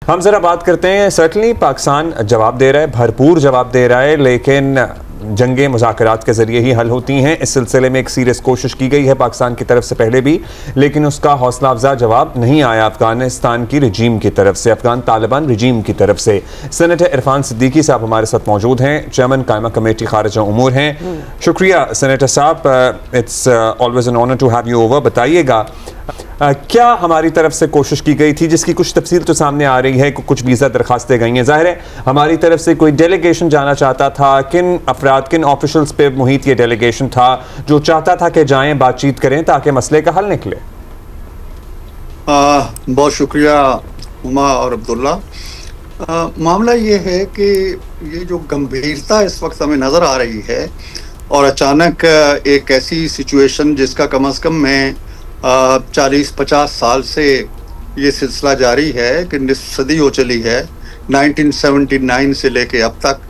हम जरा बात करते हैं। सर्टनली पाकिस्तान जवाब दे रहा है, भरपूर जवाब दे रहा है, लेकिन जंगें मुज़ाकरात के ज़रिए ही हल होती हैं। इस सिलसिले में एक सीरियस कोशिश की गई है पाकिस्तान की तरफ से पहले भी, लेकिन उसका हौसला अफजा जवाब नहीं आया अफगानिस्तान की रजीम की तरफ से, अफगान तालिबान रजीम की तरफ से। सेनेटर इरफान सिद्दीकी साहब हमारे साथ मौजूद हैं, चेयरमैन कायमा कमेटी खारिजा उमूर हैं। शुक्रिया सेनेटर साहब, it's always an honour to have you over. बताइएगा क्या हमारी तरफ से कोशिश की गई थी, जिसकी कुछ तफसील तो सामने आ रही है, कुछ वीज़ा दरखास्तें गई हैं। ज़ाहिर है हमारी तरफ से कोई डेलीगेशन जाना चाहता था, किन अफराद किन ऑफिशल्स पे मुहित ये डेलीगेशन था जो चाहता था कि जाएं, बातचीत करें ताकि मसले का हल निकले? बहुत शुक्रिया उमा और अब्दुल्ला। मामला ये है कि ये जो गंभीरता इस वक्त हमें नज़र आ रही है और अचानक एक ऐसी सिचुएशन जिसका कम अज़ कम मैं 40-50 साल से ये सिलसिला जारी है कि निस्फ सदी हो चली है, 1979 से लेके अब तक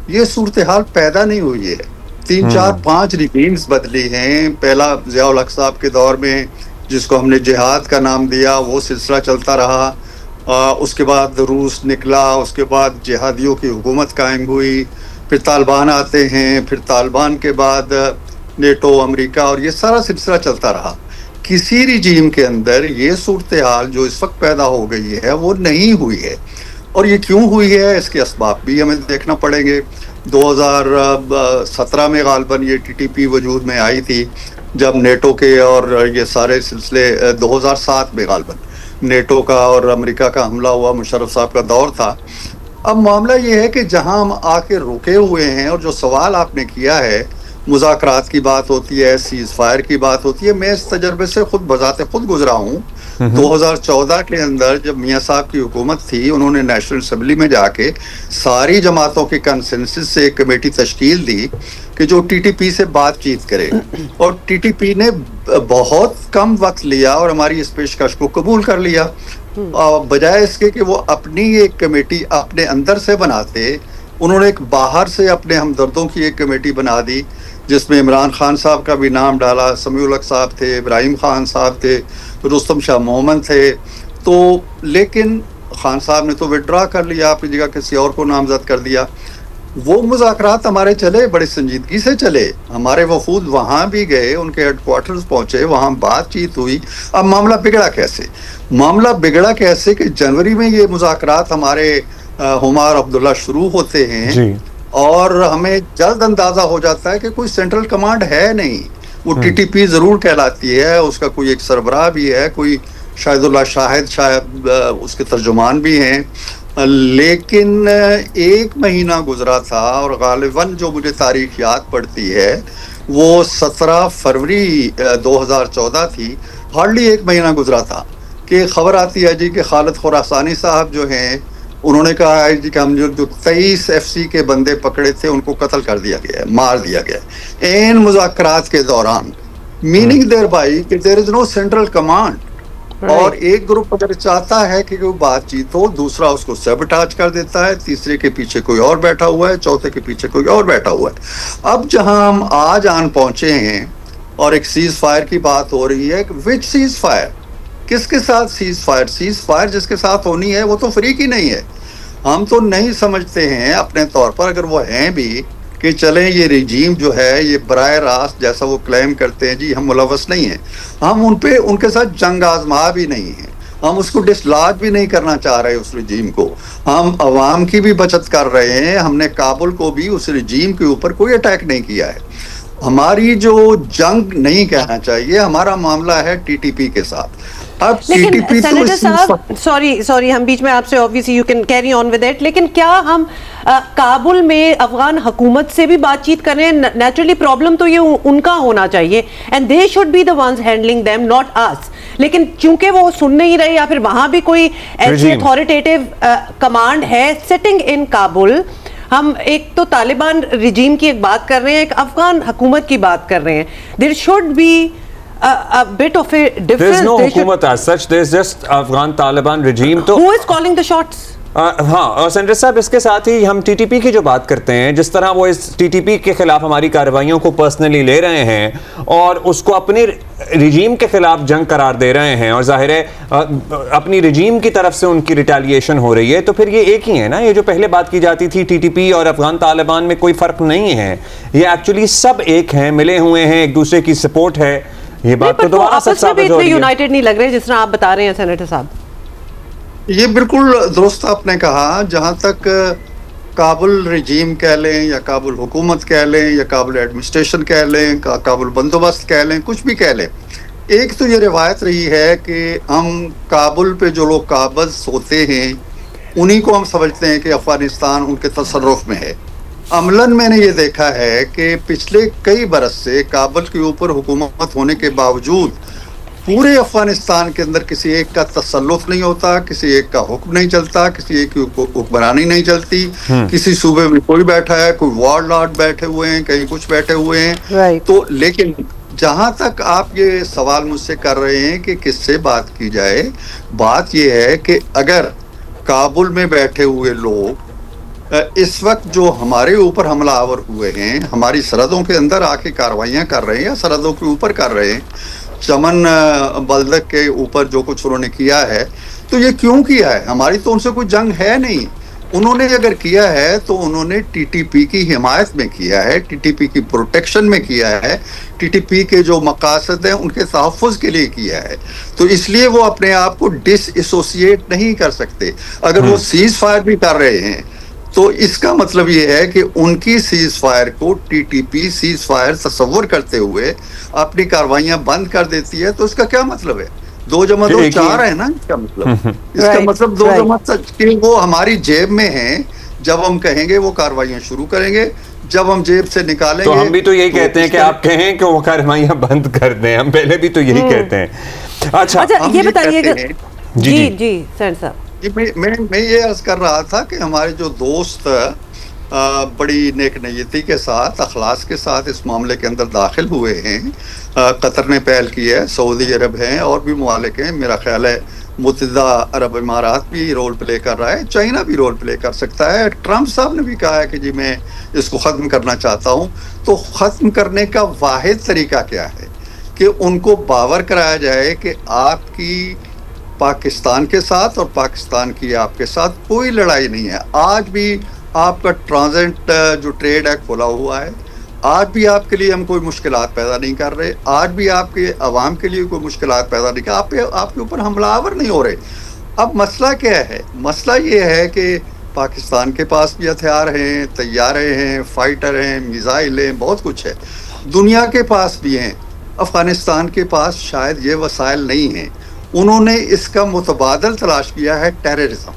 ये सूरत हाल पैदा नहीं हुई है। 3-4-5 रिजीम्स बदली हैं। पहला ज़िया-उल हक साहब के दौर में जिसको हमने जिहाद का नाम दिया, वो सिलसिला चलता रहा। उसके बाद रूस निकला, उसके बाद जिहादियों की हुकूमत कायम हुई, फिर तालिबान आते हैं, फिर तालिबान के बाद नेटो, अमेरिका, और ये सारा सिलसिला चलता रहा। किसी रिजीम के अंदर ये सूरत हाल जो इस वक्त पैदा हो गई है वो नहीं हुई है। और ये क्यों हुई है, इसके असबाब भी हमें देखना पड़ेंगे। 2017 में गालबन ये TTP वजूद में आई थी, जब नेटो के और ये सारे सिलसिले 2007 में गालबन नेटो का और अमेरिका का हमला हुआ, मुशर्रफ साहब का दौर था। अब मामला ये है कि जहां हम आके रुके हुए हैं, और जो सवाल आपने किया है, मुज़ाकरात की बात होती है, सीज़ फायर की बात होती है, मैं इस तजर्बे से खुद बजाते खुद गुजरा हूँ। 2014 के अंदर जब मियाँ साहब की हुकूमत थी, उन्होंने नेशनल असम्बली में जाके सारी जमातों के कंसेंसस से एक कमेटी तश्कील दी कि जो TTP से बातचीत करे, और TTP ने बहुत कम वक्त लिया और हमारी इस पेशकश को कबूल कर लिया। बजाय इसके कि वो अपनी एक कमेटी अपने अंदर से बनाते, उन्होंने एक बाहर से अपने हमदर्दों की एक कमेटी बना दी, जिसमें इमरान खान साहब का भी नाम डाला, समीउल हक साहब थे, इब्राहिम खान साहब थे, रुस्तम शाह मोहम्मद थे। तो लेकिन खान साहब ने तो विड्रा कर लिया, अपनी जगह किसी और को नामजद कर दिया। वो मुज़ाकरात हमारे चले, बड़ी संजीदगी से चले, हमारे वफूद वहाँ भी गए, उनके हेडक्वार्टर्स पहुँचे, वहाँ बातचीत हुई। अब मामला बिगड़ा कैसे? मामला बिगड़ा कैसे कि जनवरी में ये मुज़ाकरात हमारे हुमार अब्दुल्ला शुरू होते हैं और हमें जल्द अंदाजा हो जाता है कि कोई सेंट्रल कमांड है नहीं। वो TTP जरूर कहलाती है, उसका कोई एक सरबराह भी है, कोई शाहिदुल्लाह शाहिद शायद उसके तर्जुमान भी हैं। लेकिन 1 महीना गुजरा था और गालिबन जो मुझे तारीख याद पड़ती है वो 17 फरवरी 2014 थी। हार्डली 1 महीना गुजरा था कि खबर आती है जी कि खालिद खुरासानी साहब जो हैं, उन्होंने कहा है जी कि हम जो 23 FC के बंदे पकड़े थे उनको कत्ल कर दिया गया है, मार दिया गया है एन मुज़ाकरात के दौरान। मीनिंग देयर बाई कि there is no central command. और एक ग्रुप अगर चाहता है कि कोई बातचीत हो, दूसरा उसको सबटाज कर देता है, तीसरे के पीछे कोई और बैठा हुआ है, चौथे के पीछे कोई और बैठा हुआ है। अब जहां हम आज आन पहुंचे हैं और एक सीज फायर की बात हो रही है, विच सीज फायर, किसके साथ सीज फायर? सीज फायर जिसके साथ होनी है वो तो फ्री की नहीं है। हम तो नहीं समझते हैं अपने तौर पर, अगर वो हैं भी, कि चलें ये रिजीम जो है ये बराह रास्त जैसा वो क्लेम करते हैं जी हम मुलव्वस नहीं हैं, हम उनके साथ जंग आजमा भी नहीं है, हम उसको डिसलॉज भी नहीं करना चाह रहे उस रिजीम को, हम अवाम की भी बचत कर रहे हैं। हमने काबुल को भी उस रिजीम के ऊपर कोई अटैक नहीं किया है। हमारी जो जंग नहीं कहना चाहिए, हमारा मामला है TTP के साथ। अब लेकिन सेनेटर साहब, सॉरी हम बीच में आपसे, obviously you can carry on with it, लेकिन क्या हम काबुल में अफगान हुकूमत से भी बातचीत कर रहे हैं? नेचुरली प्रॉब्लम तो ये उनका होना चाहिए and they should be the ones handling them, not us. लेकिन चूंकि वो सुन नहीं रहे या फिर वहां भी कोई ऐसी अथॉरिटेटिव कमांड है सिटिंग इन काबुल, हम एक तो तालिबान रिजीम की एक बात कर रहे हैं, एक अफगान हुकूमत की बात कर रहे हैं। There should be a bit of a difference. There's no hukumat as such, there's just Afghan Taliban regime. Who is calling the shots? हाँ, और सेनेटर साहब, इसके साथ ही हम टीटीपी की जो बात करते हैं, जिस तरह वो इस टीटीपी के खिलाफ हमारी कार्रवाइयों को पर्सनली ले रहे हैं और उसको अपने रिजीम के खिलाफ जंग करार दे रहे हैं, और जाहिर है अपनी रिजीम की तरफ से उनकी रिटेलिएशन हो रही है, तो फिर ये एक ही है ना? ये जो पहले बात की जाती थी टीटीपी और अफगान तालिबान में कोई फर्क नहीं है, ये एक्चुअली सब एक हैं, मिले हुए हैं, एक दूसरे की सपोर्ट है। ये बात तो दोबारा सच साबित हो रही है। यूनाइटेड नहीं लग रहे जिस तरह आप बता रहे हैं सेनेटर साहब। ये बिल्कुल दुरुस्त आपने कहा। जहां तक काबुल रिजीम कह लें या काबुल हुकूमत कह लें या काबुल एडमिनिस्ट्रेशन कह लें, काबुल बंदोबस्त कह लें, कुछ भी कह लें, एक तो ये रिवायत रही है कि हम काबुल पे जो लोग काबज होते हैं उन्हीं को हम समझते हैं कि अफगानिस्तान उनके तसर्रुफ में है। अमलन मैंने ये देखा है कि पिछले कई बरस से काबुल के ऊपर हुकूमत होने के बावजूद पूरे अफगानिस्तान के अंदर किसी एक का तसल्लुफ नहीं होता, किसी एक का हुक्म नहीं चलता, किसी एक की हुक्मरानी नहीं चलती। किसी सूबे में कोई बैठा है, कोई वार्ड लॉर्ड बैठे हुए हैं, कहीं कुछ बैठे हुए हैं। तो लेकिन जहां तक आप ये सवाल मुझसे कर रहे हैं कि किससे बात की जाए, बात ये है कि अगर काबुल में बैठे हुए लोग इस वक्त जो हमारे ऊपर हमलावर हुए हैं, हमारी सरहदों के अंदर आके कार्रवाइयां कर रहे हैं या सरहदों के ऊपर कर रहे हैं, चमन बल्दक के ऊपर जो कुछ उन्होंने किया है, तो ये क्यों किया है? हमारी तो उनसे कोई जंग है नहीं। उन्होंने अगर किया है तो उन्होंने टीटीपी की हिमायत में किया है, टीटीपी की प्रोटेक्शन में किया है, टीटीपी के जो मकासद हैं उनके तहफ़्फ़ुज़ के लिए किया है। तो इसलिए वो अपने आप को डिसएसोसिएट नहीं कर सकते। अगर वो सीज फायर भी कर रहे हैं तो इसका मतलब ये है कि उनकी सीज फायर को टीटीपी सीज फायर तस्वुर करते हुए अपनी कार्रवाइयां बंद कर देती है। तो इसका क्या मतलब है? 2 जमा 2 4 है ना इसका मतलब। इसका मतलब 2 जमा कि वो हमारी जेब में है। जब हम कहेंगे वो कार्रवाइयां शुरू करेंगे, जब हम जेब से निकालेंगे। तो हम भी तो यही कहते हैं कि आप कहें कि वो कार्रवाइयां बंद कर दें। हम पहले भी तो यही कहते हैं। अच्छा ये बताइएगा जी सर साहब, मैं ये अर्ज कर रहा था कि हमारे जो दोस्त बड़ी नेक नीयती के साथ, अखलास के साथ इस मामले के अंदर दाखिल हुए हैं। कतर ने पहल की है, सऊदी अरब हैं और भी मुमालिक हैं। मेरा ख्याल है मुत्तहिदा अरब इमारात भी रोल प्ले कर रहा है, चाइना भी रोल प्ले कर सकता है। ट्रंप साहब ने भी कहा है कि जी मैं इसको ख़त्म करना चाहता हूँ। तो ख़त्म करने का वाहिद तरीका क्या है कि उनको बावर कराया जाए कि आपकी पाकिस्तान के साथ और पाकिस्तान की आपके साथ कोई लड़ाई नहीं है। आज भी आपका ट्रांजिट जो ट्रेड है खुला हुआ है। आज भी आपके लिए हम कोई मुश्किलात पैदा नहीं कर रहे। आज भी आपके अवाम के लिए कोई मुश्किलात पैदा नहीं कर, आपके ऊपर हमलावर नहीं हो रहे। अब मसला क्या है? मसला ये है कि पाकिस्तान के पास भी हथियार हैं, तैयारे हैं, फाइटर हैं, मिसाइल हैं, बहुत कुछ है। दुनिया के पास भी हैं। अफगानिस्तान के पास शायद ये वसाइल नहीं हैं। उन्होंने इसका मुतबादल तलाश किया है टेररिज्म,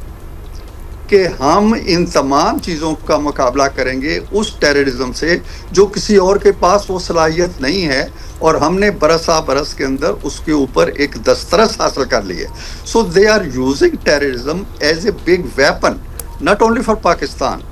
कि हम इन तमाम चीज़ों का मुकाबला करेंगे उस टेररिज्म से जो किसी और के पास वो सलाहियत नहीं है, और हमने बरस के अंदर उसके ऊपर एक दस्तरस हासिल कर ली है। So they are using terrorism as a big weapon, not only for Pakistan,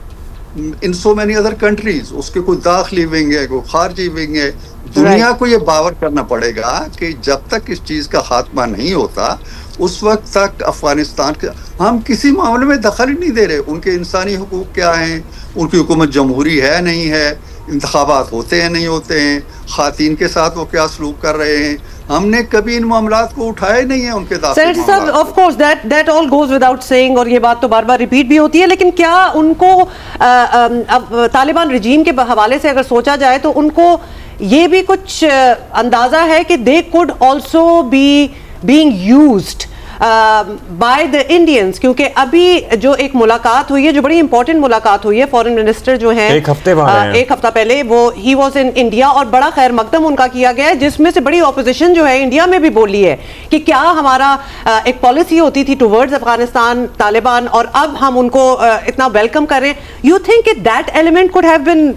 in so many other countries. उसके कोई दाखिली विंग है, कोई खारजी विंग है। दुनिया को ये बावर करना पड़ेगा कि जब तक इस चीज़ का खात्मा नहीं होता उस वक्त तक अफगानिस्तान के हम किसी मामले में दखल ही नहीं दे रहे। उनके इंसानी हुकूक क्या हैं, उनकी हुकूमत जमहूरी है नहीं है, इंतखाबात होते हैं नहीं होते हैं, खातीन के साथ वो क्या सलूक कर रहे हैं, हमने कभी इन मामलात को उठाए नहीं है उनके साथ। Of course that all goes without saying, और ये बात तो बार बार रिपीट भी होती है। लेकिन क्या उनको अब तालिबान रजीम के हवाले से अगर सोचा जाए तो उनको ये भी कुछ अंदाजा है कि they could also be being used by the Indians? क्योंकि अभी जो एक मुलाकात हुई है, जो बड़ी इंपॉर्टेंट मुलाकात हुई है, फॉरेन मिनिस्टर जो हैं एक हफ्ता पहले वो ही वाज इन इंडिया, और बड़ा खैर मकदम उनका किया गया है, जिसमें से बड़ी ऑपोजिशन जो है इंडिया में भी बोली है कि क्या हमारा एक पॉलिसी होती थी टुवर्ड्स अफगानिस्तान तालिबान, और अब हम उनको इतना वेलकम कर रहे हैं। You think that element could have been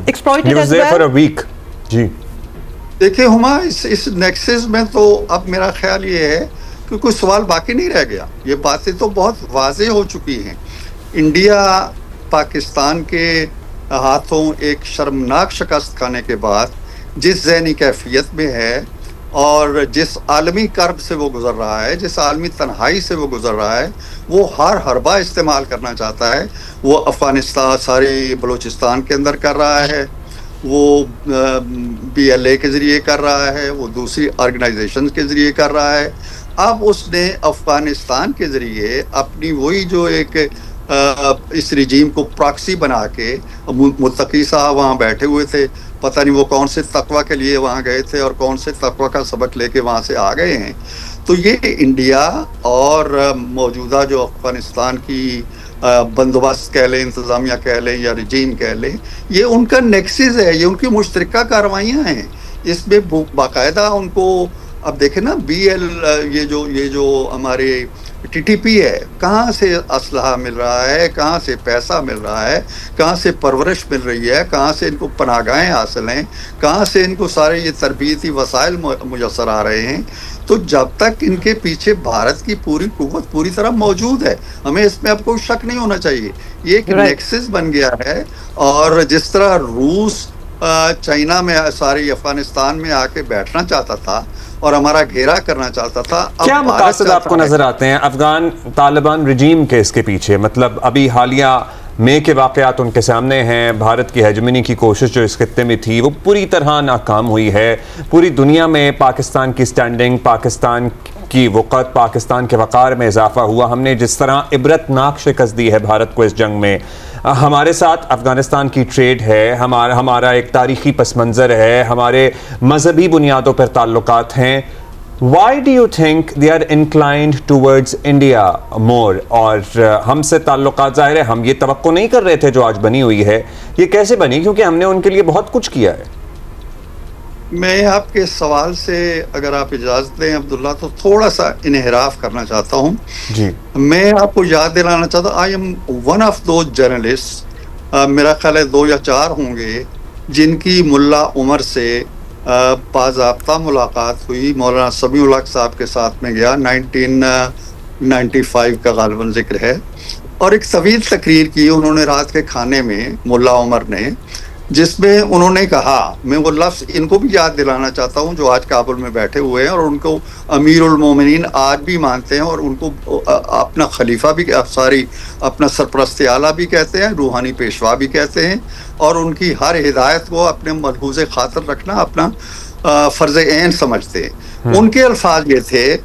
exploited as well for a week? जी देखिए हुमा, इस नेक्सस में तो अब मेरा ख्याल ये है कि कोई सवाल बाकी नहीं रह गया। ये बातें तो बहुत वाज़ेह हो चुकी हैं। इंडिया पाकिस्तान के हाथों एक शर्मनाक शिकस्त खाने के बाद जिस ज़हनी कैफियत में है, और जिस आलमी कर्ब से वो गुजर रहा है, जिस आलमी तन्हाई से वो गुजर रहा है, वो हर हरबा इस्तेमाल करना चाहता है। वो अफ़गानिस्तान, सारे बलूचिस्तान के अंदर कर रहा है, वो BLA के ज़रिए कर रहा है, वो दूसरी ऑर्गेनाइजेशन के ज़रिए कर रहा है। अब उसने अफ़गानिस्तान के ज़रिए अपनी वही जो एक इस रिजीम को प्रॉक्सी बना के, मुत्तकी साहब वहाँ बैठे हुए थे, पता नहीं वो कौन से तकवा के लिए वहाँ गए थे और कौन से तकवा का सबक लेके वहाँ से आ गए हैं। तो ये इंडिया और मौजूदा जो अफ़गानिस्तान की बंदोबस्त कह लें, इंतज़ामिया कह लें या रिजीम कह लें, ये उनका नेक्सिस है, ये उनकी मुश्तरका कार्रवाइयाँ हैं। इसमें बाकायदा उनको, अब देखें ना, ये जो हमारे TTP है, कहाँ से असलहा मिल रहा है, कहाँ से पैसा मिल रहा है, कहाँ से परवरिश मिल रही है, कहाँ से इनको पनाहगाहें हासिल हैं, कहाँ से इनको सारे ये तरबियती वसाइल मुयस्सर आ रहे हैं। तो जब तक इनके पीछे भारत की पूरी कुव्वत पूरी तरह मौजूद है, हमें इसमें अब कोई शक नहीं होना चाहिए। ये एक नेक्सस बन गया है। और जिस तरह रूस चाइना में, सारी अफगानिस्तान में आके बैठना चाहता था और हमारा घेरा करना चाहता था, क्या मकासद आपको नजर आते हैं अफगान तालिबान रिजीम के इसके पीछे? मतलब अभी हालिया मई के वाक़यात उनके सामने हैं। भारत की हेजमनी की कोशिश जो इस खित्ते में थी वो पूरी तरह नाकाम हुई है। पूरी दुनिया में पाकिस्तान की स्टैंडिंग, पाकिस्तान की वक़्त, पाकिस्तान के वक़ार में इजाफा हुआ। हमने जिस तरह इबरतनाक शिकस्त दी है भारत को इस जंग में, हमारे साथ अफ़गानिस्तान की ट्रेड है, हमारा एक तारीख़ी पस मंज़र है, हमारे मजहबी बुनियादों पर ताल्लुकात हैं। Why do you think they are inclined towards India more? और हमसे ताल्लुकात, ज़ाहिर है हम ये तवक्को नहीं कर रहे थे जो आज बनी हुई है। ये कैसे बनी? क्योंकि हमने उनके लिए बहुत कुछ किया है। मैं आपके सवाल से, अगर आप इजाज़त दें अब्दुल्ला, तो थोड़ा सा इन्हिराफ करना चाहता हूँ जी। मैं आपको याद दिलाना चाहता हूँ, आई एम वन ऑफ दो जर्नलिस्ट, मेरा ख्याल है 2 या 4 होंगे, जिनकी मुल्ला उमर से बाज़ाब्ता मुलाकात हुई। मौलाना समीउल हक साहब के साथ में गया, 1995 का गालिबन जिक्र है, और एक तवील तकरीर की उन्होंने रात के खाने में, मुल्ला उमर ने, जिसमें उन्होंने कहा, मैं वो लफ्ज़ इनको भी याद दिलाना चाहता हूँ जो आज काबुल में बैठे हुए हैं और उनको अमीरुल मोमिनीन आज भी मानते हैं और उनको अपना खलीफा भी, अपना सरपरस्त आला भी कहते हैं, रूहानी पेशवा भी कहते हैं, और उनकी हर हिदायत को अपने मलहूज़ खातर रखना अपना फ़र्ज़ ऐन समझते हैं। उनके अल्फाज ये थे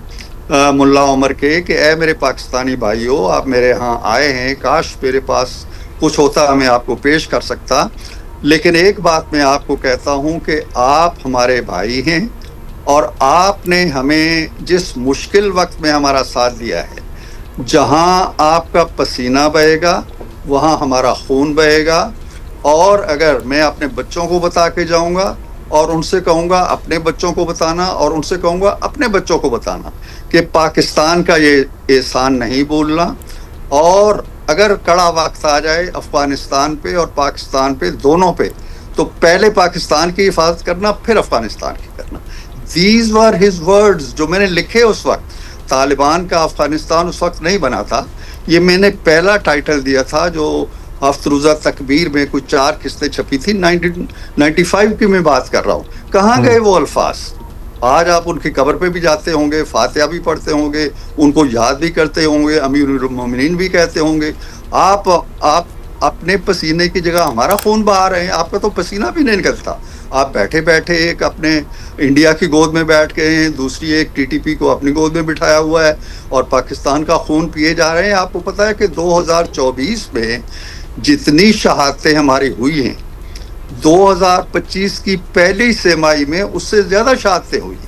मुल्ला उमर के कि ए मेरे पाकिस्तानी भाइयों, आप मेरे यहाँ आए हैं, काश मेरे पास कुछ होता मैं आपको पेश कर सकता, लेकिन एक बात मैं आपको कहता हूँ कि आप हमारे भाई हैं और आपने हमें जिस मुश्किल वक्त में हमारा साथ दिया है, जहाँ आपका पसीना बहेगा वहाँ हमारा खून बहेगा। और अगर मैं अपने बच्चों को बता के जाऊँगा और उनसे कहूँगा अपने बच्चों को बताना, और उनसे कहूँगा अपने बच्चों को बताना कि पाकिस्तान का ये एहसान नहीं भूलना, और अगर कड़ा वक्त आ जाए अफ़गानिस्तान पे और पाकिस्तान पे, दोनों पे, तो पहले पाकिस्तान की हिफाजत करना, फिर अफ़गानिस्तान की करना। These were his words, जो मैंने लिखे उस वक्त। तालिबान का अफ़गानिस्तान उस वक्त नहीं बना था, ये मैंने पहला टाइटल दिया था जो अफ्तरूज़ा तकबीर में कुछ 4 किस्तें छपी थी, 1995 की मैं बात कर रहा हूँ। कहाँ गए वो अल्फाज? आज आप उनकी कब्र पे भी जाते होंगे, फातिहा भी पढ़ते होंगे, उनको याद भी करते होंगे, अमीरुल मोमिनीन भी कहते होंगे। आप अपने पसीने की जगह हमारा खून बहा रहे हैं। आपका तो पसीना भी नहीं निकलता, आप बैठे बैठे एक अपने इंडिया की गोद में बैठ गए हैं, दूसरी एक TTP को अपनी गोद में बिठाया हुआ है और पाकिस्तान का खून पिए जा रहे हैं। आपको पता है कि 2024 में जितनी शहादतें हमारी हुई हैं, 2025 की पहली तिमाही में उससे ज्यादा शहादतें हुई।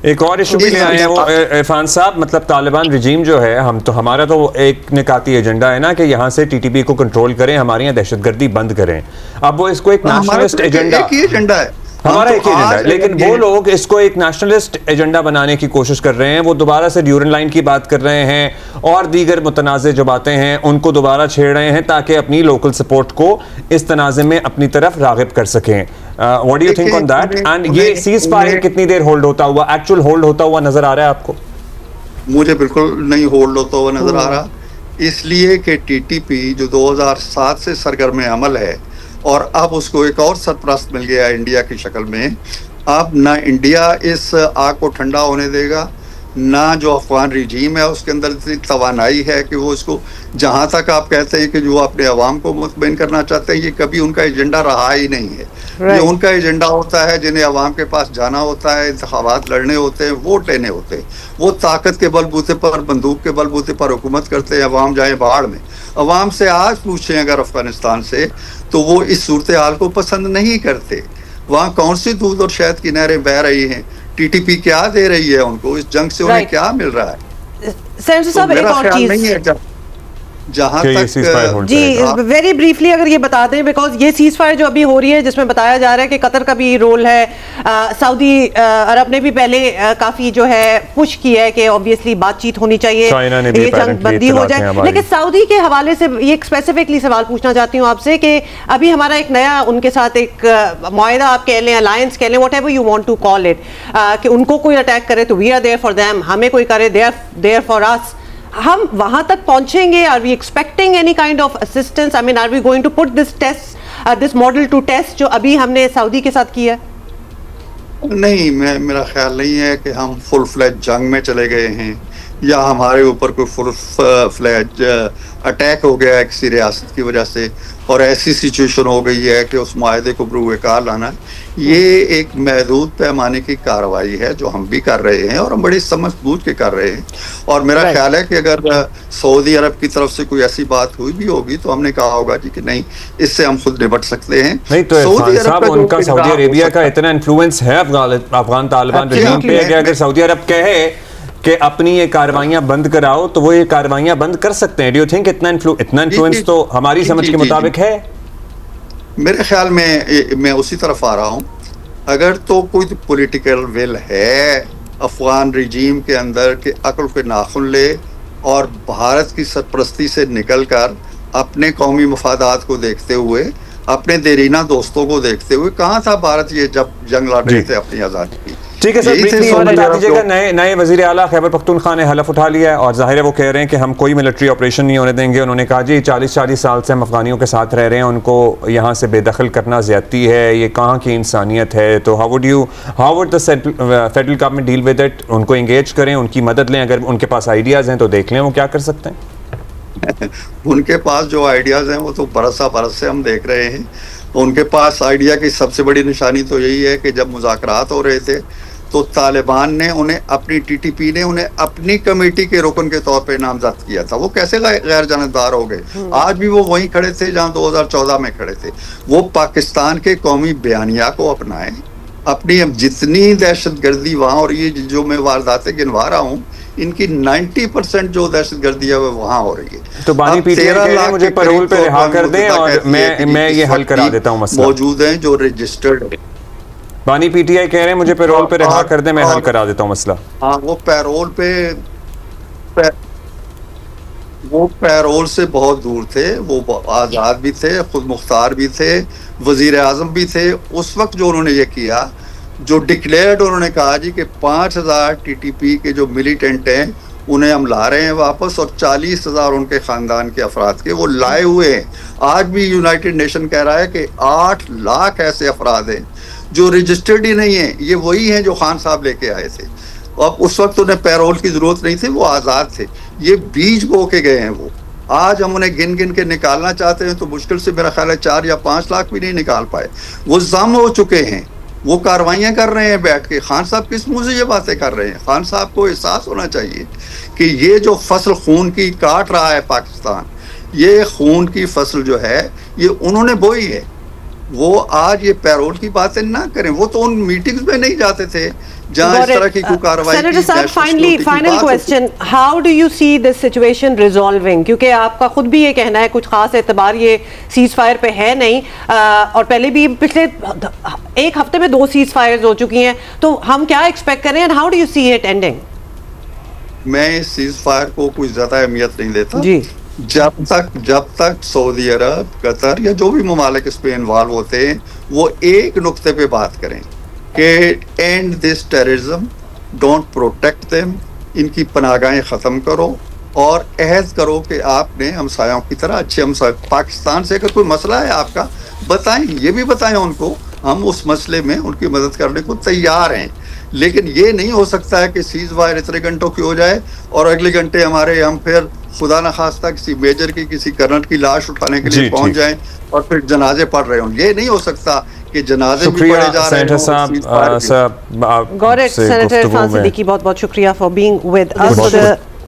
एक और इशू भी ले आए हैं वो इरफान साहब, मतलब तालिबान रिजीम जो है, हमारा तो एक निकाती एजेंडा है ना कि यहाँ से TTP को कंट्रोल करें, हमारे यहाँ दहशतगर्दी बंद करें। अब वो इसको एक नेशनलिस्ट एजेंडा है, हमारा एक एजेंडा है, लेकिन वो लोग इसको एक नेशनलिस्ट एजेंडा बनाने की कोशिश कर रहे हैं। वो दोबारा से ड्यूरन लाइन की बात कर रहे हैं और दीगर मुतनाज़े जो बातें हैं उनको दोबारा छेड़ रहे हैं ताकि अपनी लोकल सपोर्ट को इस तनाज़े में अपनी तरफ राग़िब कर सकें। What do you think on that? And ये सीज फायर कितनी देर होल्ड होता हुआ, एक्चुअल होल्ड होता हुआ नजर आ रहा है आपको? मुझे बिल्कुल नहीं होल्ड होता हुआ नजर आ रहा, इसलिए कि TTP जो 2007 से सरगर्म अमल है और अब उसको एक और सरपरस्त मिल गया इंडिया की शक्ल में। अब ना इंडिया इस आग को ठंडा होने देगा, ना जो अफगान रिजीम है उसके अंदर इतनी तवानाई है कि वो इसको, जहाँ तक आप कहते हैं कि जो अपने अवाम को मुतमईन करना चाहते हैं, ये कभी उनका एजेंडा रहा ही नहीं है। ये उनका एजेंडा होता है जिन्हें अवाम के पास जाना होता है, इंतखाबात लड़ने होते हैं, वोट लेने होते हैं। वो ताकत के बलबूते पर, बंदूक के बलबूते पर हुकूमत करते हैं। अवाम जाए बाढ़ में, अवाम से आज पूछें अगर अफगानिस्तान से, तो वो इस सूरत हाल को पसंद नहीं करते। वहाँ कौन सी दूध और शहद की नहरें बह रही हैं, टीटीपी क्या दे रही है उनको, इस जंग से उन्हें क्या मिल रहा है। सेनेटर साहब, एक और चीज जहाँ तक जी वेरी ब्रीफली अगर ये बता दें, बिकॉज ये सीज फायर जो अभी हो रही है जिसमें बताया जा रहा है कि कतर का भी रोल है, सऊदी अरब ने भी पहले काफी जो है पुश किया है कि ऑब्वियसली बातचीत होनी चाहिए, ये जंग बंदी हो जाए। लेकिन सऊदी के हवाले से ये स्पेसिफिकली सवाल पूछना चाहती हूँ आपसे कि अभी हमारा एक नया उनके साथ एक मुआहदा आप कह लें, अलायंस कह लें, whatever you want to call it, कि उनको कोई अटैक करे तो we are there for them, हमें कोई करे they are there for us. हम वहां तक पहुंचेंगे? Are we expecting any kind of assistance? I mean, are we going to put this test, this model to test जो अभी हमने सऊदी के साथ किया? नहीं, मेरा ख्याल नहीं है कि हम फुल फ्लैज जंग में चले गए हैं या हमारे ऊपर कोई फुल फ्लैज अटैक हो गया है किसी रियासत की वजह से और ऐसी सिचुएशन हो गई है कि उस माहदे को बरूए कार लाना। ये एक महदूद पैमाने की कार्रवाई है जो हम भी कर रहे हैं और हम बड़ी समझ बूझ के कर रहे हैं। और मेरा ख्याल है कि अगर सऊदी अरब की तरफ से कोई ऐसी बात हुई भी होगी तो हमने कहा होगा जी कि नहीं, इससे हम खुद निपट सकते हैं। नहीं तो सऊदी अरब उनका सऊदी अरेबिया का इतना इन्फ्लुएंस है अफगान तालिबान रजीम पे कि अगर सऊदी अरब कहे कि अपनी ये कार्रवाइयां बंद कराओ तो वो ये कार्रवाइयां बंद कर सकते हैं। डू यू थिंक इतना इन्फ्लुएंस तो हमारी समझ के मुताबिक है? मेरे ख्याल में मैं उसी तरफ आ रहा हूं। अगर तो कोई पॉलिटिकल विल है अफगान रिजीम के अंदर कि अक्ल के नाखुन ले और भारत की सरपरस्ती से निकलकर अपने कौमी मफादात को देखते हुए, अपने देरीना दोस्तों को देखते हुए, कहाँ था भारत ये जब जंग लड़ रहे थे अपनी आज़ादी की। ठीक है सर, बता दीजिएगा, नए वजीर आला खैबर पख्तूनख्वा ने हलफ उठा लिया है और जाहिर है वो कह रहे हैं कि हम कोई मिलिट्री ऑपरेशन नहीं होने देंगे। उन्होंने कहा जी 40 साल से हम अफगानियों के साथ रह रहे हैं, उनको यहाँ से बेदखल करना ज़्यादती है, ये कहाँ की इंसानियत है। तो how would the federal government deal with it? उनको इंगेज करें, उनकी मदद लें, अगर उनके पास आइडियाज़ हैं तो देख लें वो क्या कर सकते हैं। उनके पास जो आइडियाज़ हैं वो तो बरस से हम देख रहे हैं। उनके पास आइडिया की सबसे बड़ी निशानी तो यही है कि जब मुज़ाकरात हो रहे थे तो तालिबान ने उन्हें, अपनी टीटीपी ने उन्हें अपनी कमेटी के रुकन के तौर पे नामजद किया था। वो कैसे गैर जानबदार हो गए? आज भी वो वहीं खड़े थे जहां 2014 में खड़े थे। वो पाकिस्तान के कौमी बयानिया को अपनाएं, अपनी जितनी दहशतगर्दी वहाँ, और ये जो मैं वारदातें गिनवा रहा हूँ, इनकी 90% जो दहशतगर्दी है वो वहाँ हो रही है। तो बानी पीटीआई कह रहे हैं मुझे पैरोल पे रिहा कर दें और मैं ये हल करा देता हूँ मसला। मौजूद हैं जो रजिस्टर्ड है। बानी पीटीआई कह रहे हैं मुझे पैरोल पे रिहा कर दे, मैं हल करा देता हूँ मसला। हाँ, वो पैरोल से बहुत दूर थे, वो आज़ाद भी थे, खुद मुख्तार भी थे, वजीर आज़म भी थे। उस वक्त जो उन्होंने ये किया, जो डिक्लेयर्ड, उन्होंने कहा जी कि 5000 टीटीपी के जो मिलिटेंट हैं उन्हें हम ला रहे हैं वापस और 40,000 उनके ख़ानदान के अफराद के वो लाए हुए हैं। आज भी यूनाइटेड नेशन कह रहा है कि 8 लाख ऐसे अफराद हैं जो रजिस्टर्ड ही नहीं है। ये वही हैं जो खान साहब लेके आए थे। अब उस वक्त उन्हें पैरोल की ज़रूरत नहीं थी, वो आज़ाद थे। ये बीज बो के गए हैं वो। आज हम उन्हें गिन गिन के निकालना चाहते हैं तो मुश्किल से मेरा ख्याल है 4 या 5 लाख भी नहीं निकाल पाए। वो जम हो चुके हैं, वो कार्रवाइयाँ कर रहे हैं बैठ के। खान साहब किस मुँह से ये बातें कर रहे हैं? खान साहब को एहसास होना चाहिए कि ये जो फसल खून की काट रहा है पाकिस्तान, ये खून की फसल जो है ये उन्होंने बोई है। वो आज ये पैरोल की बातें ना करें। वो तो उन मीटिंग्स में नहीं जाते थे जहां इस तरह की कार्रवाई। सेनेटर साहब, final question, how do you see this situation resolving? क्योंकि आपका खुद भी ये कहना है कुछ खास एतबार ये सीज फायर पे है नहीं, और पहले भी पिछले एक हफ्ते में 2 सीज फायर्स हो चुकी हैं, तो हम क्या एक्सपेक्ट करें and how do you see it ending? मैं इस सीज फायर को कोई ज्यादा अहमियत नहीं देता जी। जब तक सऊदी अरब, कतर या जो भी ममालिक इस पे इन्वॉल्व होते हैं वो एक नुक्ते पे बात करें कि and this terrorism, don't protect them, इनकी पनाहगाहें ख़त्म करो और अहद करो कि आपने हमसायों की तरह अच्छे हमसाय। पाकिस्तान से अगर कोई मसला है आपका बताएं, ये भी बताएं उनको हम उस मसले में उनकी मदद करने को तैयार हैं। लेकिन ये नहीं हो सकता है कि सीज वायर इतने घंटों की हो जाए और अगले घंटे हम फिर खुदा न खास्ता किसी मेजर की, किसी कर्नल की लाश उठाने के लिए पहुंच जाएं और फिर जनाजे पढ़ रहे हों। ये नहीं हो सकता कि जनाजे भी पढ़े जा रहे हैं। Got it senator Irfan Siddiqui, बहुत बहुत शुक्रिया फॉर बीइंग विद अस।